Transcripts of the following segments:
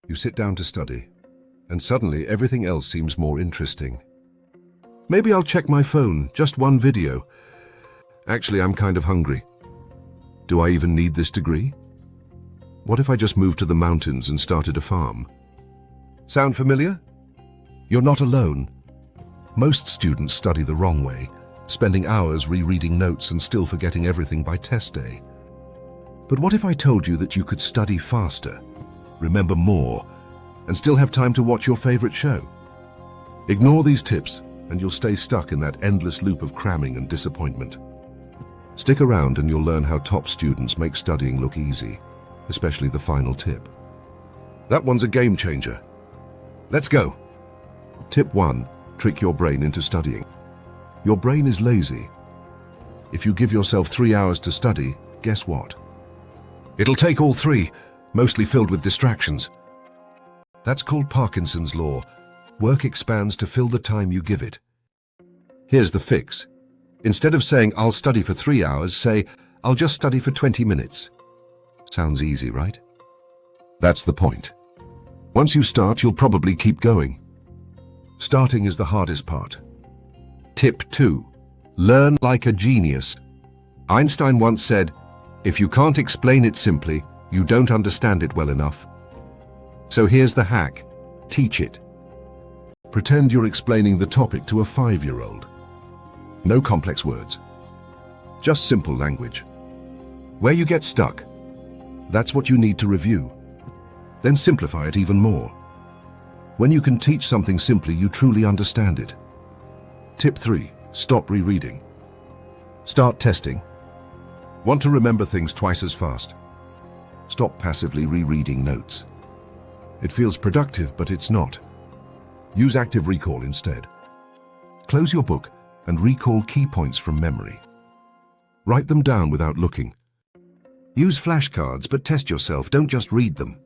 You sit down to study, and suddenly everything else seems more interesting. Maybe I'll check my phone, just one video. Actually, I'm kind of hungry. Do I even need this degree? What if I just moved to the mountains and started a farm? Sound familiar? You're not alone. Most students study the wrong way, spending hours rereading notes and still forgetting everything by test day. But what if I told you that you could study faster, remember more, and still have time to watch your favorite show? Ignore these tips, and you'll stay stuck in that endless loop of cramming and disappointment. Stick around and you'll learn how top students make studying look easy, especially the final tip. That one's a game changer. Let's go. Tip 1. Trick your brain into studying. Your brain is lazy. If you give yourself 3 hours to study, guess what? It'll take all 3, mostly filled with distractions. That's called Parkinson's law. Work expands to fill the time you give it. Here's the fix. Instead of saying, I'll study for 3 hours, say, I'll just study for 20 minutes. Sounds easy, right? That's the point. Once you start, you'll probably keep going. Starting is the hardest part. Tip 2. Learn like a genius. Einstein once said, if you can't explain it simply, you don't understand it well enough. So here's the hack. Teach it. Pretend you're explaining the topic to a 5-year-old. No complex words. Just simple language. Where you get stuck, that's what you need to review. Then simplify it even more. When you can teach something simply, you truly understand it. Tip 3. Stop rereading. Start testing. Want to remember things twice as fast? Stop passively rereading notes. It feels productive, but it's not. Use active recall instead. Close your book and recall key points from memory. Write them down without looking. Use flashcards, but test yourself, don't just read them.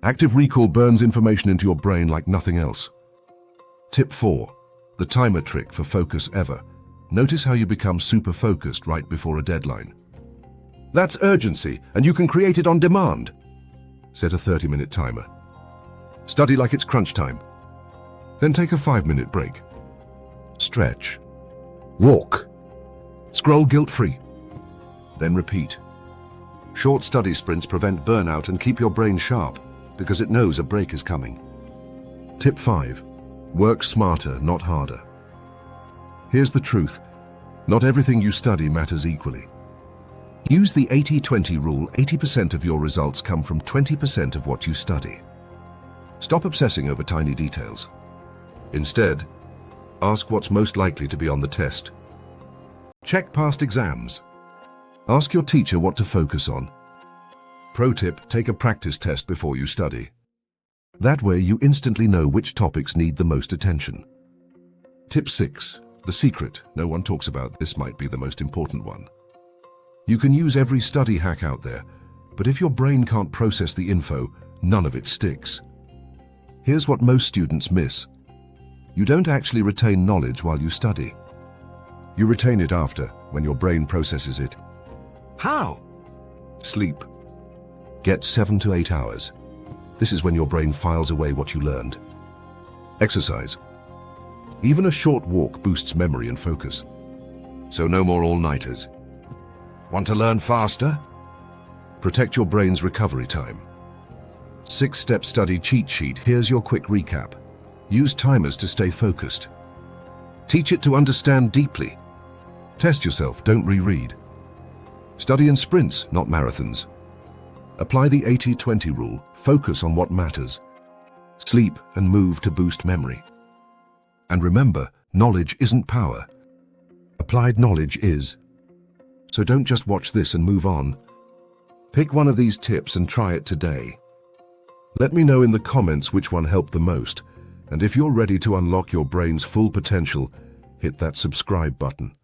Active recall burns information into your brain like nothing else. Tip 4. The timer trick for focus ever. Notice how you become super focused right before a deadline. That's urgency, and you can create it on demand. Set a 30-minute timer. Study like it's crunch time. Then take a 5-minute break. Stretch. Walk. Scroll guilt-free. Then repeat. Short study sprints prevent burnout and keep your brain sharp because it knows a break is coming. Tip 5. Work smarter, not harder. Here's the truth. Not everything you study matters equally. Use the 80-20 rule. 80% of your results come from 20% of what you study. Stop obsessing over tiny details. Instead, ask what's most likely to be on the test. Check past exams. Ask your teacher what to focus on. Pro tip, take a practice test before you study. That way you instantly know which topics need the most attention. Tip 6. The secret. No one talks about this, might be the most important one. You can use every study hack out there, but if your brain can't process the info, none of it sticks. Here's what most students miss. You don't actually retain knowledge while you study. You retain it after, when your brain processes it. How? Sleep. Get 7 to 8 hours. This is when your brain files away what you learned. Exercise. Even a short walk boosts memory and focus. So no more all-nighters. Want to learn faster? Protect your brain's recovery time. 6-step study cheat sheet. Here's your quick recap. Use timers to stay focused. Teach it to understand deeply. Test yourself, don't reread. Study in sprints, not marathons. Apply the 80-20 rule. Focus on what matters. Sleep and move to boost memory. And remember, knowledge isn't power. Applied knowledge is. So don't just watch this and move on. Pick one of these tips and try it today. Let me know in the comments which one helped the most. And if you're ready to unlock your brain's full potential, hit that subscribe button.